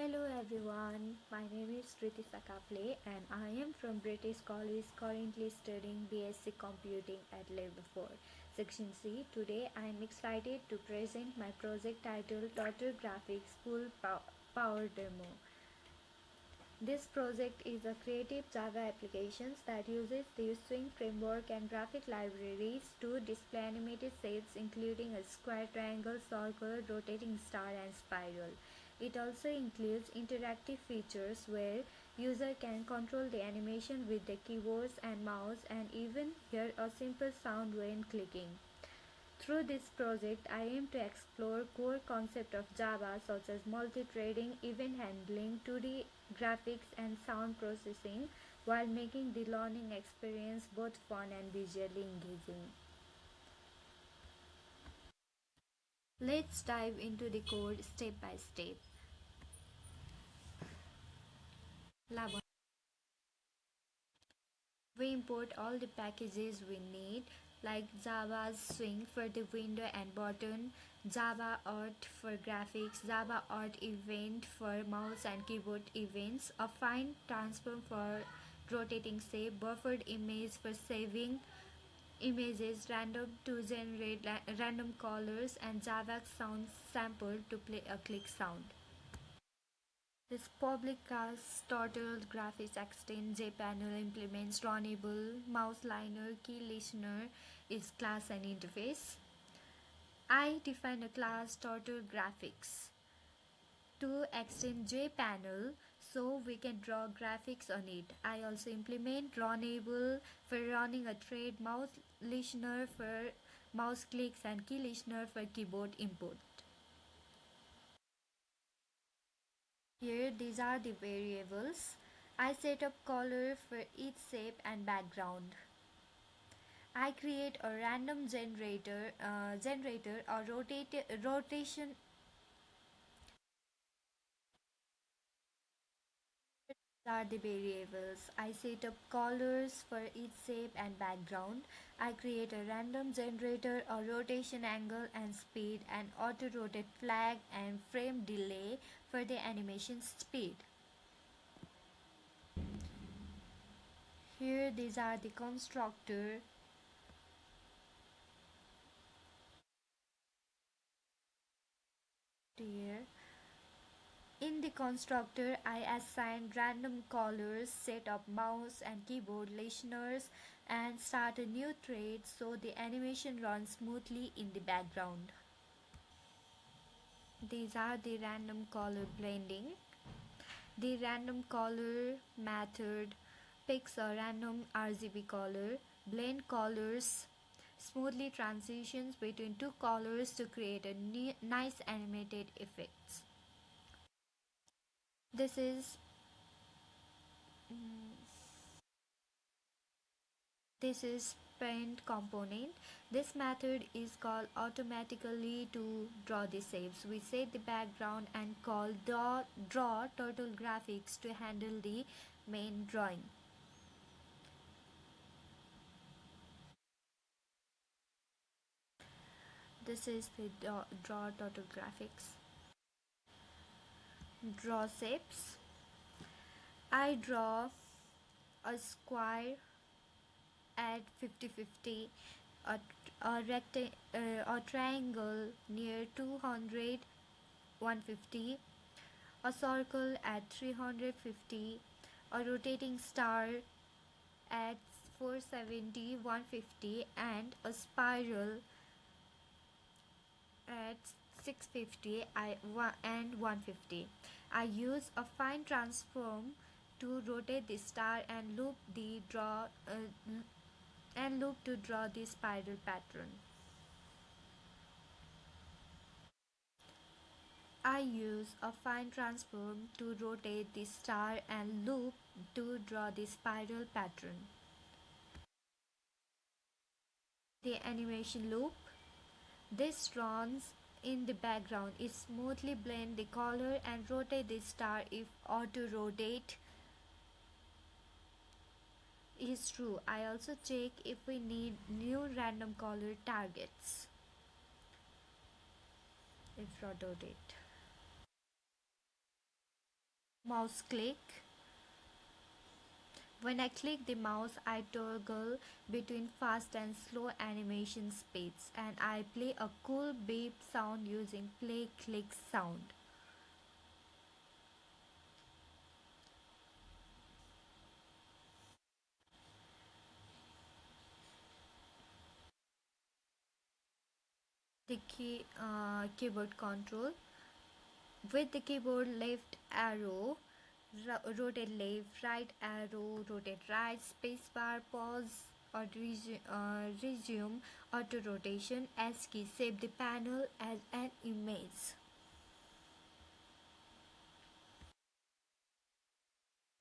Hello everyone, my name is Ritisha Kafle and I am from British College currently studying BSc Computing at level 4, Section C. Today I am excited to present my project titled Total Graphics Power Demo. This project is a creative Java application that uses the Swing framework and graphic libraries to display animated shapes including a square, triangle, circle, rotating star and spiral. It also includes interactive features where user can control the animation with the keyboards and mouse and even hear a simple sound when clicking. Through this project, I aim to explore core concepts of Java such as multithreading, event handling, 2D graphics, and sound processing while making the learning experience both fun and visually engaging. Let's dive into the code step by step. Lab We import all the packages we need like Java Swing for the window and button, Java Art for graphics, Java Art Event for mouse and keyboard events, a fine transform for rotating shape, buffered image for saving images, random to generate random colors, and Java sound sample to play a click sound. This public class Total Graphics Extend JPanel implements runnable mouse liner key listener is class and interface. I define a class Total Graphics to extend JPanel so we can draw graphics on it. I also implement runnable for running a thread, mouse listener for mouse clicks, and key listener for keyboard input. Here these are the variables. I set up color for each shape and background. I create a random generator or rotation. Are the variables. I set up colors for each shape and background. I create a random generator or rotation angle and speed and auto rotate flag and frame delay for the animation speed. Here these are the constructor. Here in the constructor, I assign random colors, set up mouse and keyboard listeners, and start a new thread so the animation runs smoothly in the background. These are the random color blending. The random color method picks a random RGB color, blend colors, smoothly transitions between two colors to create a nice animated effects. This is This is paint component. This method is called automatically to draw the shapes. We set the background and call draw total graphics to handle the main drawing. This is the draw total graphics. Draw shapes. I draw a square at 50-50, a triangle near 200 150, a circle at 350, a rotating star at 470 150, and a spiral at 650 and 150. I use a fine transform to rotate the star and loop to draw the spiral pattern. I use a fine transform to rotate the star and loop to draw the spiral pattern. The animation loop. This runs in the background. It smoothly blend the color and rotate the star if auto rotate is true. I also check if we need new random color targets if rotate. Mouse click. When I click the mouse, I toggle between fast and slow animation speeds, and I play a cool beep sound using play click sound. The keyboard control. With the keyboard, left arrow, rotate left, right arrow, rotate right, spacebar, pause or resume, auto rotation, S key, save the panel as an image.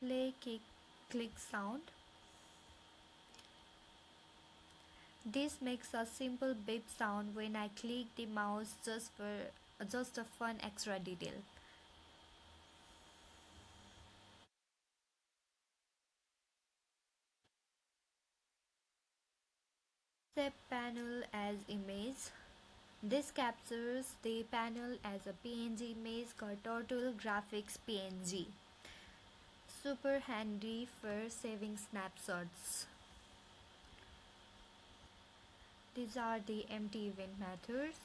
Play kick click sound. This makes a simple beep sound when I click the mouse just a fun extra detail. Save panel as image. This captures the panel as a PNG image called Turtle Graphics PNG. Super handy for saving snapshots. These are the empty event methods.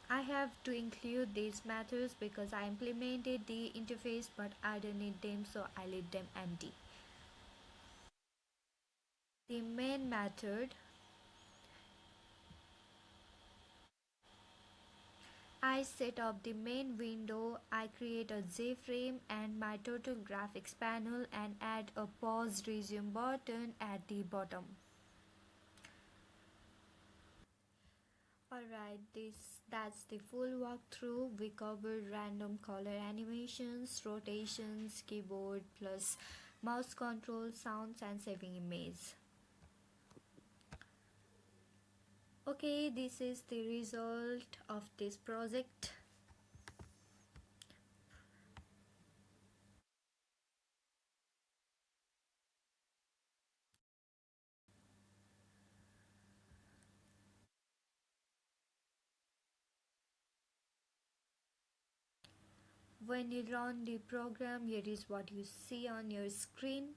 I have to include these methods because I implemented the interface but I don't need them, so I leave them empty. The main method, I set up the main window, I create a JFrame and my Turtle Graphics panel and add a pause resume button at the bottom. Alright, that's the full walkthrough. We covered random color animations, rotations, keyboard plus mouse control, sounds and saving image. Okay, this is the result of this project. When you run the program, here is what you see on your screen.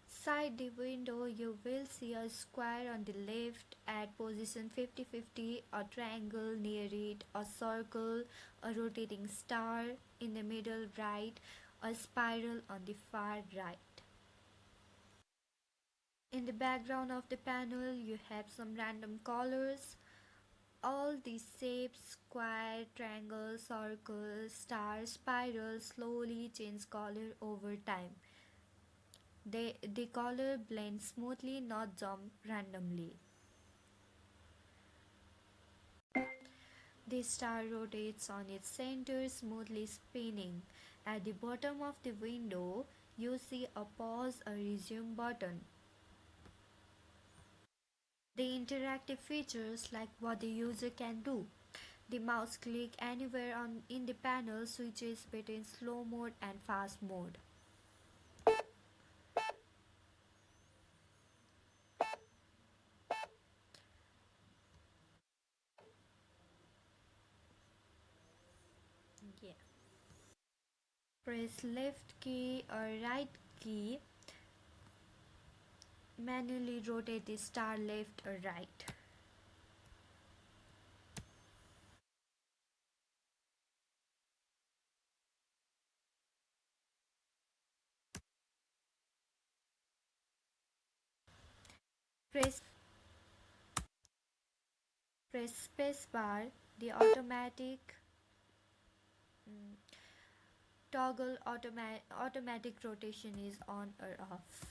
Side the window, you will see a square on the left at position 50-50, a triangle near it, a circle, a rotating star in the middle right, a spiral on the far right. In the background of the panel, you have some random colors. All these shapes, square, triangle, circle, star, spiral, slowly change color over time. The color blends smoothly, not jump randomly. The star rotates on its center, smoothly spinning. At the bottom of the window, you see a pause or resume button. The interactive features like what the user can do. The mouse click anywhere in the panel switches between slow mode and fast mode. Yeah. Press left key or right key. Manually rotate the star left or right. Press press space bar. The automatic toggle automatic rotation is on or off.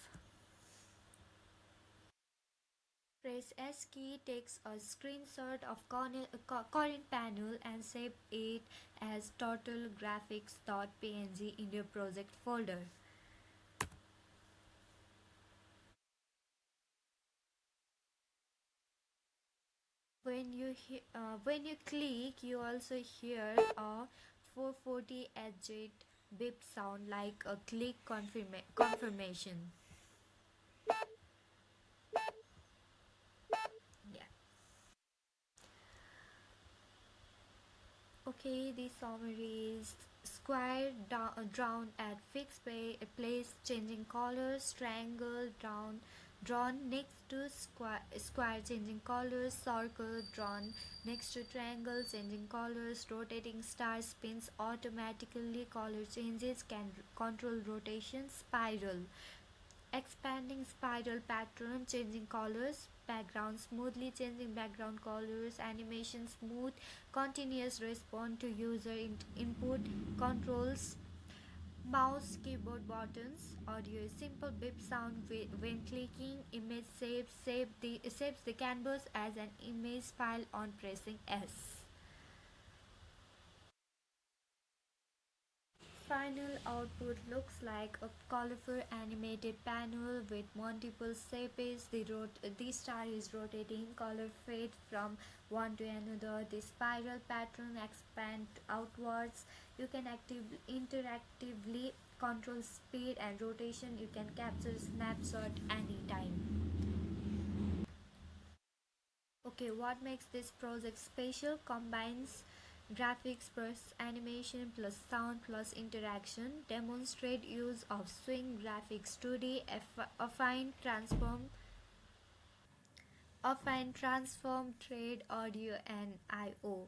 Press S key, takes a screenshot of current panel and save it as turtlegraphics.png in your project folder. When you click, you also hear a 440 Hz beep sound like a click confirmation. Yeah. Okay, the summary is square drawn at fixed place, changing colors, triangle drawn next to square changing colors, circle drawn next to triangle changing colors, rotating star spins automatically, color changes can control rotation, spiral expanding spiral pattern, changing colors, background smoothly changing background colors, animation smooth continuous response to user input, controls, mouse keyboard buttons, audio simple beep sound when clicking, image saves the canvas as an image file on pressing S. Final output looks like a colorful animated panel with multiple shapes. The star is rotating, color fade from one to another. The spiral pattern expands outwards. You can interactively control speed and rotation. You can capture snapshot anytime. Okay, what makes this project special? Combines graphics plus animation plus sound plus interaction. Demonstrate use of swing graphics 2D, affine transform, trade, audio, and I/O.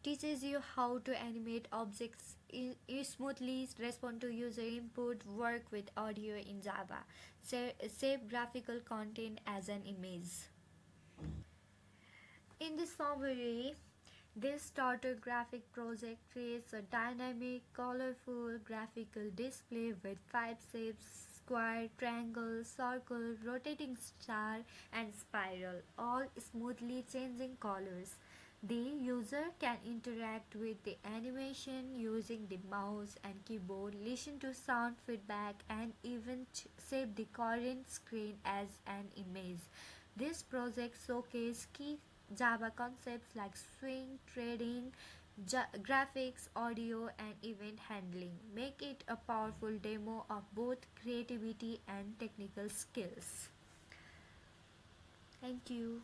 Teaches you how to animate objects smoothly, respond to user input, work with audio in Java, save graphical content as an image. In the summary, this starter graphic project creates a dynamic, colorful graphical display with 5 shapes: square, triangle, circle, rotating star, and spiral, all smoothly changing colors. The user can interact with the animation using the mouse and keyboard, listen to sound feedback, and even save the current screen as an image. This project showcases key Java concepts like swing, trading, graphics, audio, and event handling. Make it a powerful demo of both creativity and technical skills. Thank you.